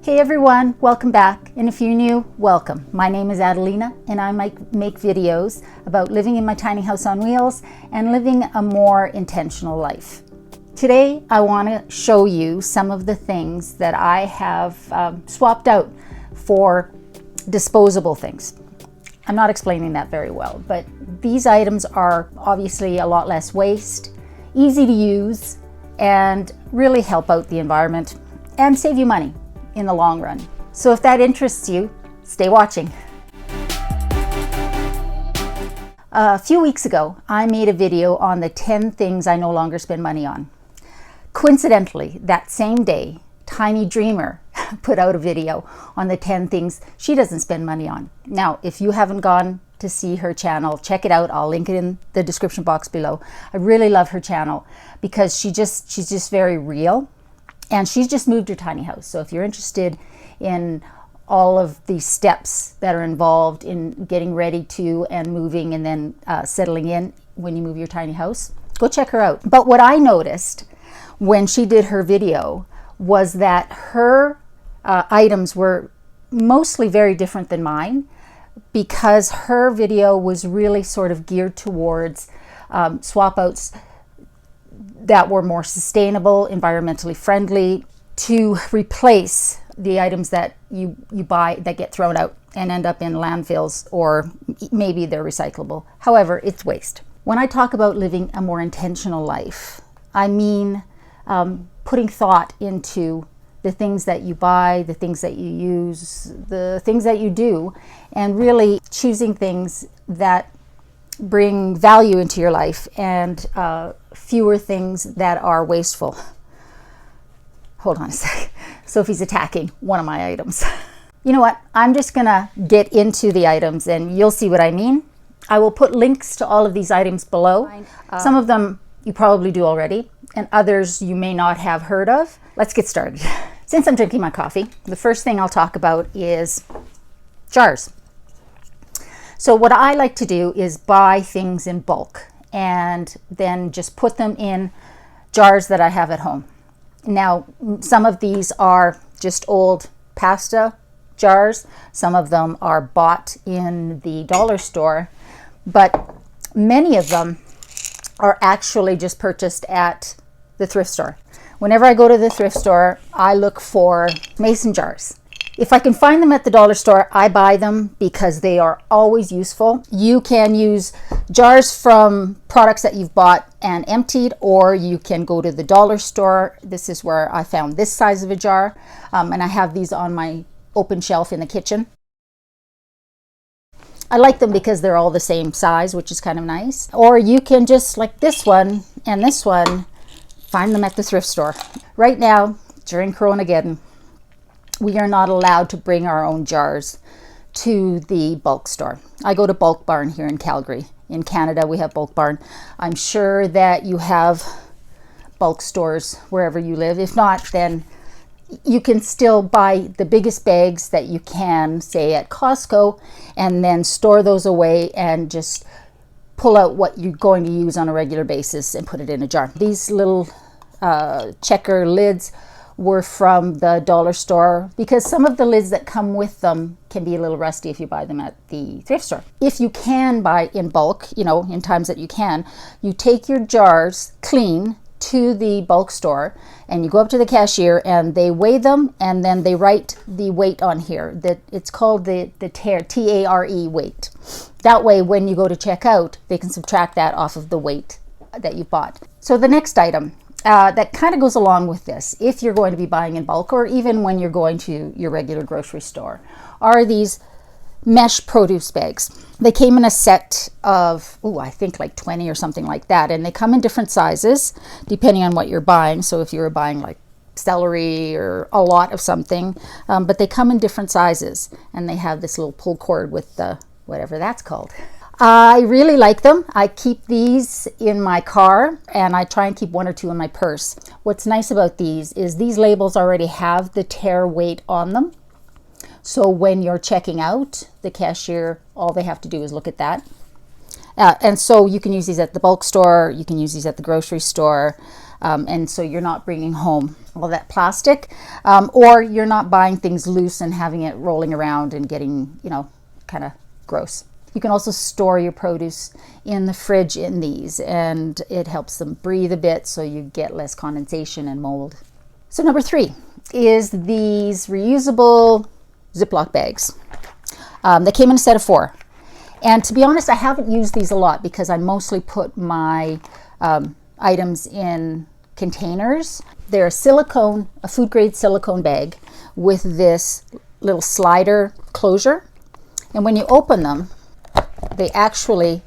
Hey everyone, welcome back. And if you're new, welcome. My name is Adelina and I make videos about living in my tiny house on wheels and living a more intentional life. Today I want to show you some of the things that I have swapped out for disposable things. I'm not explaining that very well, but these items are obviously a lot less waste, easy to use, and really help out the environment and save you money in the long run. So if that interests you, stay watching. A few weeks ago, I made a video on the 10 things I no longer spend money on. Coincidentally, that same day, Tiny Dreamer put out a video on the 10 things she doesn't spend money on. Now, if you haven't gone to see her channel, check it out. I'll link it in the description box below. I really love her channel because she's just very real. And she's just moved her tiny house. So if you're interested in all of the steps that are involved in getting ready to and moving and then settling in when you move your tiny house, go check her out. But what I noticed when she did her video was that her items were mostly very different than mine, because her video was really sort of geared towards swap outs that were more sustainable, environmentally friendly, to replace the items that you buy that get thrown out and end up in landfills, or maybe they're recyclable. However, it's waste. When I talk about living a more intentional life, I mean putting thought into the things that you buy, the things that you use, the things that you do, and really choosing things that bring value into your life and fewer things that are wasteful. Hold on a sec. Sophie's attacking one of my items. You know what? I'm just gonna get into the items and you'll see what I mean. I will put links to all of these items below. Some of them you probably do already, and others you may not have heard of. Let's get started. Since I'm drinking my coffee, the first thing I'll talk about is jars. So what I like to do is buy things in bulk and then just put them in jars that I have at home. Now, some of these are just old pasta jars. Some of them are bought in the dollar store, but many of them are actually just purchased at the thrift store. Whenever I go to the thrift store, I look for mason jars. If I can find them at the dollar store, I buy them because they are always useful. You can use jars from products that you've bought and emptied, or you can go to the dollar store. This is where I found this size of a jar, and I have these on my open shelf in the kitchen. I like them because they're all the same size, which is kind of nice. Or you can just, like this one and this one, find them at the thrift store. Right now, during Coronageddon, we are not allowed to bring our own jars to the bulk store. I go to Bulk Barn here in Calgary. In Canada, we have Bulk Barn. I'm sure that you have bulk stores wherever you live. If not, then you can still buy the biggest bags that you can, say at Costco, and then store those away and just pull out what you're going to use on a regular basis and put it in a jar. These little checker lids were from the dollar store, because some of the lids that come with them can be a little rusty if you buy them at the thrift store. If you can buy in bulk, you know, in times that you can, you take your jars clean to the bulk store and you go up to the cashier and they weigh them, and then they write the weight on here. That it's called the T-A-R-E weight. That way when you go to check out, they can subtract that off of the weight that you bought. So the next item that kind of goes along with this, if you're going to be buying in bulk, or even when you're going to your regular grocery store, are these mesh produce bags. They came in a set of, I think like 20 or something like that, and they come in different sizes depending on what you're buying. So if you were buying like celery or a lot of something, but they come in different sizes, and they have this little pull cord with the whatever that's called. I really like them. I keep these in my car, and I try and keep one or two in my purse. What's nice about these is these labels already have the tear weight on them. So when you're checking out, the cashier, all they have to do is look at that. And so you can use these at the bulk store, you can use these at the grocery store. and so you're not bringing home all that plastic, or you're not buying things loose and having it rolling around and getting, you know, kind of gross. You can also store your produce in the fridge in these, and it helps them breathe a bit so you get less condensation and mold. So number 3 is these reusable Ziploc bags. They came in a set of 4. And to be honest, I haven't used these a lot because I mostly put my items in containers. They're a food grade silicone bag with this little slider closure. And when you open them, they actually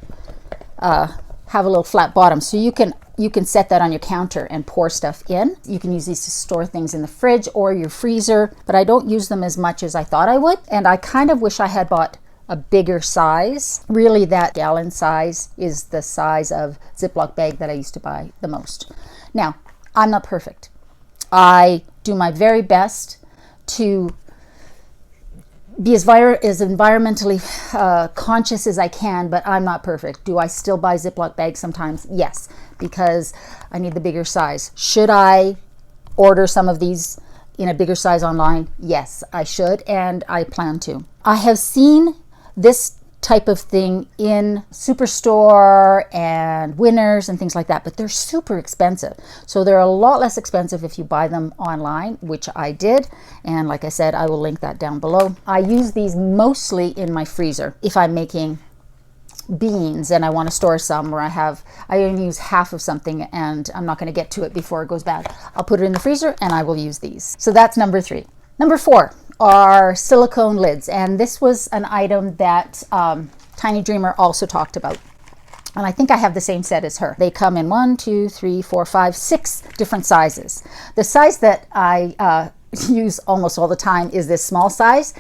have a little flat bottom. So you can set that on your counter and pour stuff in. You can use these to store things in the fridge or your freezer, but I don't use them as much as I thought I would. And I kind of wish I had bought a bigger size. Really, that gallon size is the size of Ziploc bag that I used to buy the most. Now, I'm not perfect. I do my very best to be as environmentally conscious as I can, but I'm not perfect. Do I still buy Ziploc bags sometimes? Yes, because I need the bigger size. Should I order some of these in a bigger size online? Yes, I should, and I plan to. I have seen this type of thing in Superstore and Winners and things like that, but they're super expensive. So they're a lot less expensive if you buy them online, which I did. And like I said, I will link that down below. I use these mostly in my freezer. If I'm making beans and I want to store some, or I only use half of something and I'm not going to get to it before it goes bad, I'll put it in the freezer and I will use these. So that's number 3. Number 4 are silicone lids, and this was an item that Tiny Dreamer also talked about, and I think I have the same set as her. They come in 1, 2, 3, 4, 5, 6 different sizes. The size that I use almost all the time is this small size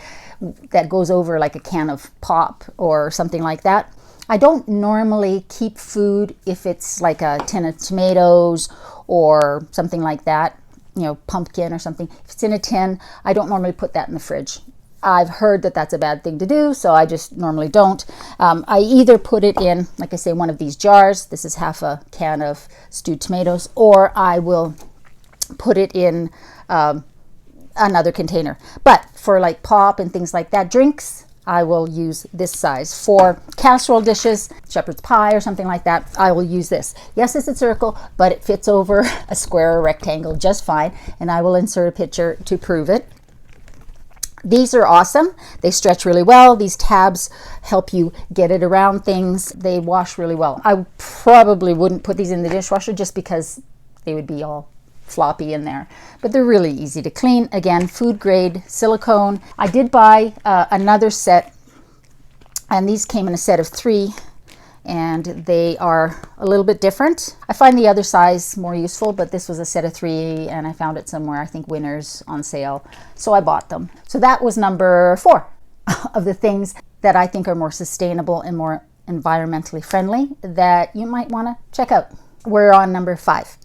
that goes over like a can of pop or something like that. I don't normally keep food if it's like a tin of tomatoes or something like that, you know, pumpkin or something. If it's in a tin, I don't normally put that in the fridge. I've heard that that's a bad thing to do, so I just normally don't. I either put it in, like I say, one of these jars. This is half a can of stewed tomatoes, or I will put it in another container. But for like pop and things like that, drinks, I will use this size. For casserole dishes, shepherd's pie or something like that, I will use this. Yes, it's a circle, but it fits over a square or rectangle just fine, and I will insert a picture to prove it. These are awesome. They stretch really well. These tabs help you get it around things. They wash really well. I probably wouldn't put these in the dishwasher just because they would be all floppy in there, but they're really easy to clean. Again, food grade silicone. I did buy another set, and these came in a set of 3, and they are a little bit different. I find the other size more useful, but this was a set of 3 and I found it somewhere, I think Winners, on sale, so I bought them. So that was number 4 of the things that I think are more sustainable and more environmentally friendly that you might want to check out. We're on number 5.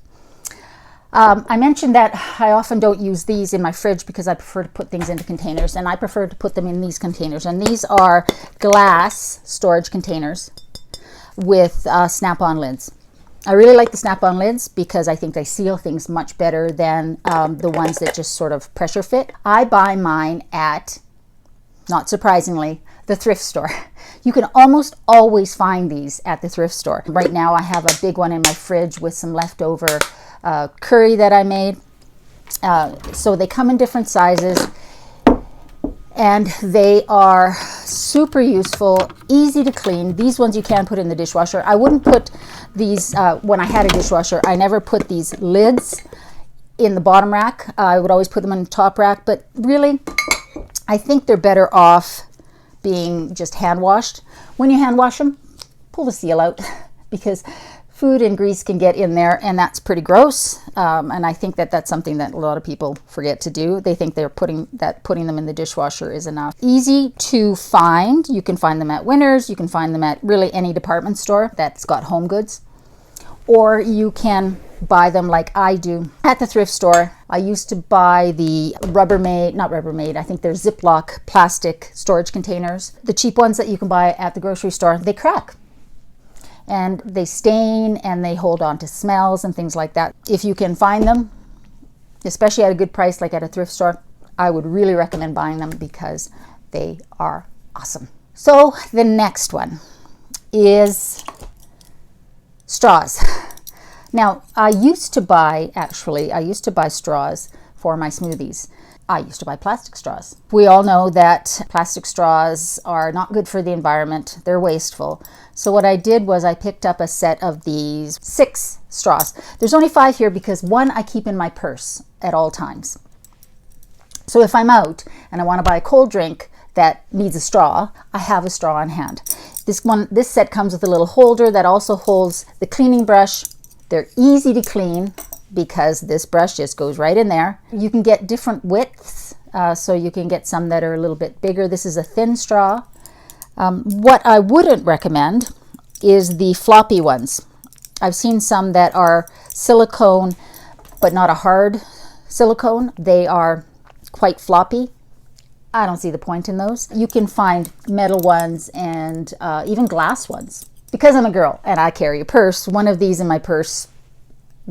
I mentioned that I often don't use these in my fridge because I prefer to put things into containers, and I prefer to put them in these containers. And these are glass storage containers with Snap-on lids. I really like the Snap-on lids because I think they seal things much better than the ones that just sort of pressure fit. I buy mine at, not surprisingly, the thrift store. You can almost always find these at the thrift store. Right now I have a big one in my fridge with some leftover curry that I made. So they come in different sizes, and they are super useful, easy to clean. These ones you can put in the dishwasher. I wouldn't put these, when I had a dishwasher, I never put these lids in the bottom rack. I would always put them in the top rack, but really, I think they're better off being just hand washed. When you hand wash them, pull the seal out because food and grease can get in there, and that's pretty gross. And I think that that's something that a lot of people forget to do. They think they're putting them in the dishwasher is enough. Easy to find. You can find them at Winners. You can find them at really any department store that's got home goods. Or you can buy them like I do at the thrift store. I used to buy the Rubbermaid, I think they're Ziploc plastic storage containers. The cheap ones that you can buy at the grocery store, they crack. and they stain and they hold on to smells and things like that. If you can find them, especially at a good price like at a thrift store, I would really recommend buying them because they are awesome. So the next one is straws. Now, I used to buy straws for my smoothies. I used to buy plastic straws. We all know that plastic straws are not good for the environment. They're wasteful. So what I did was I picked up a set of these 6 straws. There's only 5 here because one I keep in my purse at all times. So if I'm out and I want to buy a cold drink that needs a straw, I have a straw on hand. This set comes with a little holder that also holds the cleaning brush. They're easy to clean because this brush just goes right in there. You can get different widths, so you can get some that are a little bit bigger. This is a thin straw. What I wouldn't recommend is the floppy ones. I've seen some that are silicone, but not a hard silicone. They are quite floppy. I don't see the point in those. You can find metal ones and even glass ones. Because I'm a girl and I carry a purse, one of these in my purse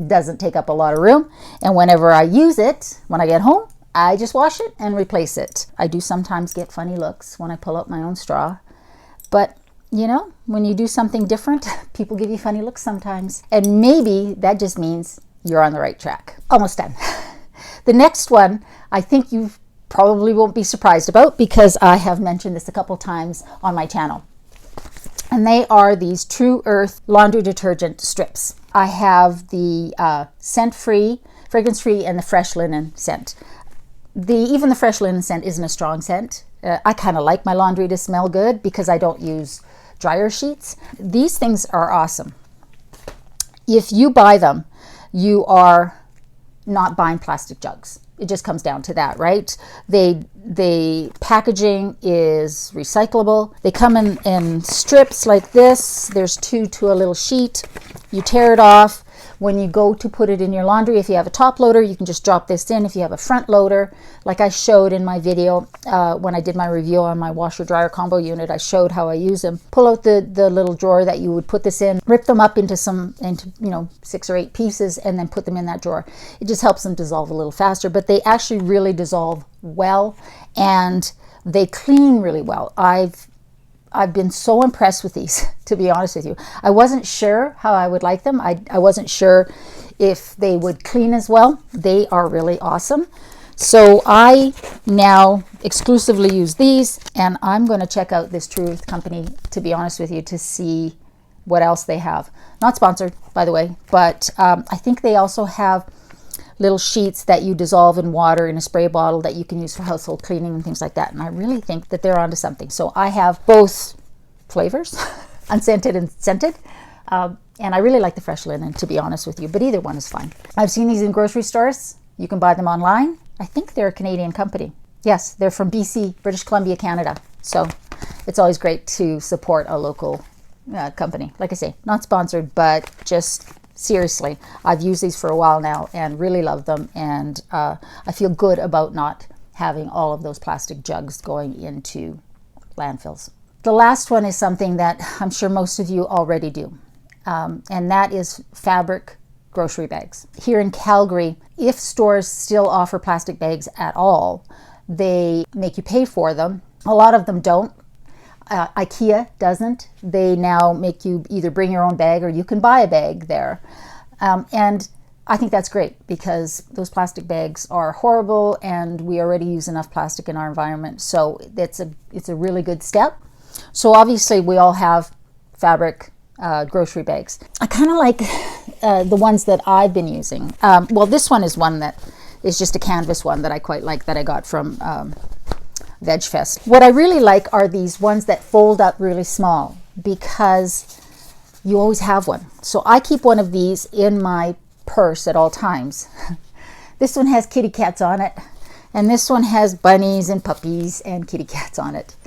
doesn't take up a lot of room. And whenever I use it, when I get home, I just wash it and replace it. I do sometimes get funny looks when I pull out my own straw. But, you know, when you do something different, people give you funny looks sometimes. And maybe that just means you're on the right track. Almost done. The next one, I think you probably won't be surprised about because I have mentioned this a couple times on my channel. And they are these True Earth laundry detergent strips. I have the scent-free, fragrance-free, and the fresh linen scent. Even the fresh linen scent isn't a strong scent. I kind of like my laundry to smell good because I don't use dryer sheets. These things are awesome. If you buy them, you are not buying plastic jugs. It just comes down to that, right? The packaging is recyclable. They come in strips like this. There's 2 to a little sheet. You tear it off. When you go to put it in your laundry, if you have a top loader, you can just drop this in. If you have a front loader, like I showed in my video when I did my review on my washer dryer combo unit, I showed how I use them. Pull out the little drawer that you would put this in, rip them up into 6 or 8 pieces, and then put them in that drawer. It just helps them dissolve a little faster, but they actually really dissolve well and they clean really well. I've been so impressed with these, to be honest with you. I wasn't sure how I would like them. I wasn't sure if they would clean as well. They are really awesome. So I now exclusively use these, and I'm going to check out this True Earth company, to be honest with you, to see what else they have. Not sponsored, by the way, but I think they also have little sheets that you dissolve in water in a spray bottle that you can use for household cleaning and things like that. And I really think that they're onto something. So I have both flavors, unscented and scented. And I really like the fresh linen, to be honest with you, but either one is fine. I've seen these in grocery stores. You can buy them online. I think they're a Canadian company. Yes, they're from BC, British Columbia, Canada. So it's always great to support a local company. Like I say, not sponsored, but just seriously, I've used these for a while now and really love them, and I feel good about not having all of those plastic jugs going into landfills. The last one is something that I'm sure most of you already do, and that is fabric grocery bags. Here in Calgary, if stores still offer plastic bags at all, they make you pay for them. A lot of them don't. IKEA doesn't. They now make you either bring your own bag or you can buy a bag there. And I think that's great because those plastic bags are horrible and we already use enough plastic in our environment. So it's a really good step. So obviously we all have fabric grocery bags. I kind of like the ones that I've been using. Well, this one is one that is just a canvas one that I quite like that I got from VegFest. What I really like are these ones that fold up really small because you always have one. So I keep one of these in my purse at all times. This one has kitty cats on it, and this one has bunnies and puppies and kitty cats on it.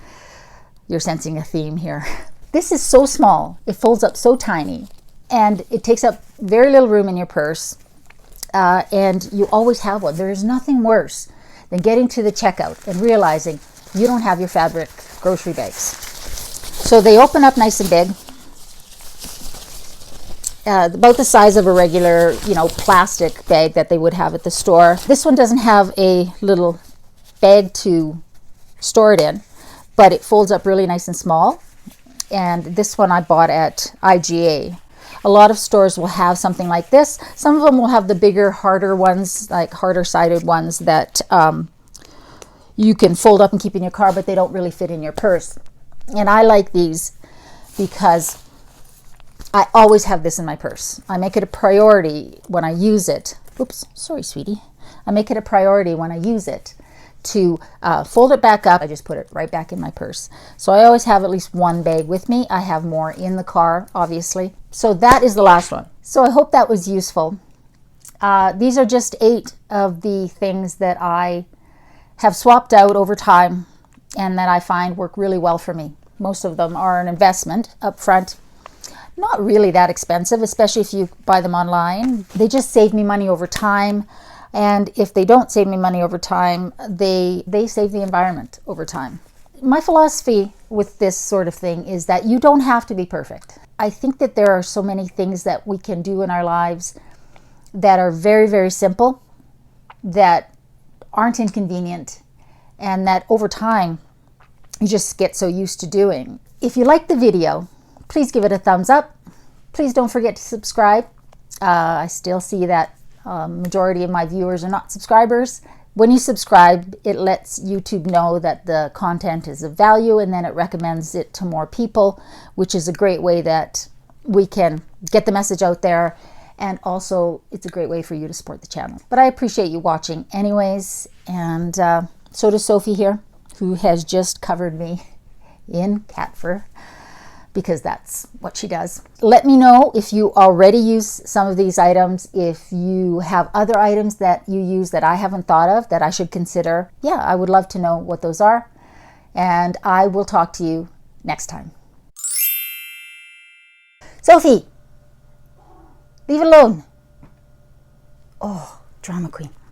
You're sensing a theme here. This is so small, it folds up so tiny, and it takes up very little room in your purse, and you always have one. There is nothing worse than getting to the checkout and realizing you don't have your fabric grocery bags. So they open up nice and big. about the size of a regular, plastic bag that they would have at the store. This one doesn't have a little bag to store it in, but it folds up really nice and small. And this one I bought at IGA. A lot of stores will have something like this. Some of them will have the bigger, harder ones, like harder sided ones that you can fold up and keep in your car, but they don't really fit in your purse. And I like these because I always have this in my purse. I make it a priority when I use it. Oops, sorry, sweetie. I make it a priority when I use it to fold it back up. I just put it right back in my purse. So I always have at least one bag with me. I have more in the car, obviously. So that is the last one. So I hope that was useful. These are just 8 of the things that I have swapped out over time and that I find work really well for me. Most of them are an investment up front. Not really that expensive, especially if you buy them online. They just save me money over time. And if they don't save me money over time, they save the environment over time. My philosophy with this sort of thing is that you don't have to be perfect. I think that there are so many things that we can do in our lives that are very, very simple, that aren't inconvenient, and that over time you just get so used to doing. If you like the video, please give it a thumbs up. Please don't forget to subscribe. I still see that majority of my viewers are not subscribers. When you subscribe, it lets YouTube know that the content is of value, and then it recommends it to more people, which is a great way that we can get the message out there. And also, it's a great way for you to support the channel. But I appreciate you watching anyways. And so does Sophie here, who has just covered me in cat fur, because that's what she does. Let me know if you already use some of these items, if you have other items that you use that I haven't thought of that I should consider. Yeah, I would love to know what those are. And I will talk to you next time. Sophie, leave it alone. Oh, drama queen.